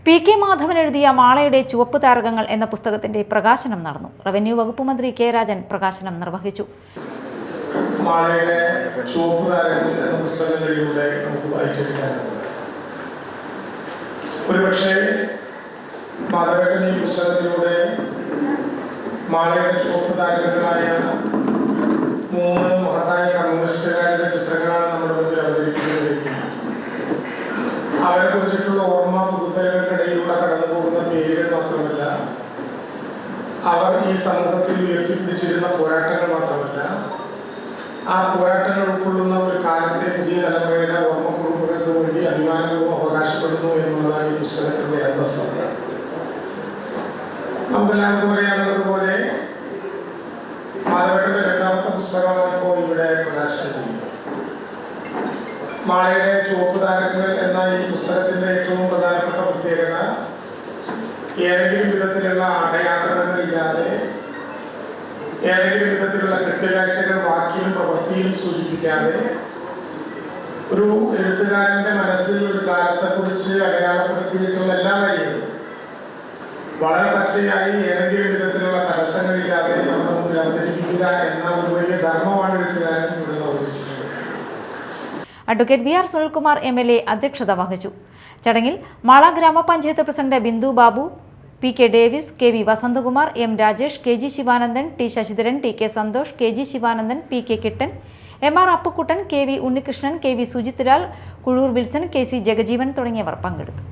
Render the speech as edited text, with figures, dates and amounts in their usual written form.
P K. Madhavan എഴുതിയ മാളയുടെ ചുവപ്പ് താരകങ്ങൾ എന്ന പുസ്തകത്തിന്റെ പ്രകാശനം നടന്നു. റവന്യൂ വകുപ്പ് മന്ത്രി കെ. രാജൻ പ്രകാശനം നിർവഹിച്ചു. മാളയുടെ ചുവപ്പ് താരകങ്ങൾ എന്ന പുസ്തകങ്ങളിലൂടെ നമുക്ക് വായിച്ചെടുക്കാനാണ്. ഒരുപക്ഷെ മാധവേട്ടൻ ഈ പുസ്തകത്തിലൂടെ മാളയുടെ ചുവപ്പ് താരകങ്ങളായ 3 മഹത്തായ കമ്മ്യൂണിസ്റ്റുകാരുടെ ചിത്രങ്ങളാണ് നമ്മുടെ മുമ്പിൽ അവതരിപ്പിക്കുന്നത്. അവരെ കുറിച്ചിട്ടുള്ള ഓർമ്മ പുതുതലങ്ങൾക്കിടയിലൂടെ കടന്നു പോകുന്ന പേരുകൾ മാത്രമല്ല, അവർ ഈ സമൂഹത്തിൽ ഉയർത്തിപ്പിടിച്ചിരുന്ന പോരാട്ടങ്ങൾ മാത്രമല്ല, ആ പോരാട്ടങ്ങൾ ഉൾക്കൊള്ളുന്ന ഒരു കാലത്തെ പുതിയ തലമുറയുടെ ഓർമ്മക്കുറിപ്പുകൾക്ക് വേണ്ടി അഭിമാനവും അവകാശപ്പെടുന്നു എന്നുള്ളതാണ് ഈ പുസ്തകത്തിന്റെ അന്തസ്സത്ത. നമുക്കെല്ലാവർക്കും അറിയാവുന്നത് പോലെ മാധവേട്ടന്റെ 2ാമത്തെ പുസ്തകമാണ് ഇപ്പോൾ ഇവിടെ പ്രകാശനം ചെയ്യുന്നത്. മാളയുടെ ചുവപ്പ് താരകങ്ങൾ എന്ന ഈ പുസ്തകത്തിന്റെ ഏറ്റവും പ്രധാനപ്പെട്ട പ്രത്യേകത, ഏതെങ്കിലും വിധത്തിലുള്ള അടയാളങ്ങളില്ലാതെ, ഏതെങ്കിലും വിധത്തിലുള്ള കെട്ടുകാഴ്ചകൾ വാക്കിലും പ്രവൃത്തിയും സൂചിപ്പിക്കാതെ, ഒരു എഴുത്തുകാരന്റെ മനസ്സിൽ ഒരു കാലത്തെക്കുറിച്ച് അടയാളപ്പെടുത്തിയിട്ടുള്ള എല്ലാ കാര്യങ്ങളും വളരെ പച്ചയായി ഏതെങ്കിലും വിധത്തിലുള്ള തടസ്സങ്ങളില്ലാതെ നമ്മുടെ മുന്നിൽ അവതരിപ്പിക്കുക എന്ന ഒരു വലിയ ധർമ്മമാണ് എഴുത്തുകാരൻ ഇവിടെ നിർവഹിച്ചിട്ടുള്ളത്. Advocate V R. സുനിൽകുമാർ എം.എൽ.എ. അധ്യക്ഷത വഹിച്ചു. ചടങ്ങിൽ Mala grama panchayat president Bindu Babu, P K. Davis, K V. Vasanthakumar, M. Rajesh, K G. Sivanandan, T. Sasidharan, T K. Santhosh, K G. Sivanandan, P K. Kittan, M R. Appukuttan, K V. Unnikrishnan, K V. Sujith Lal, Kuzhur Wilson, K C. Jagajeevan തുടങ്ങിയവർ പങ്കെടുത്തു.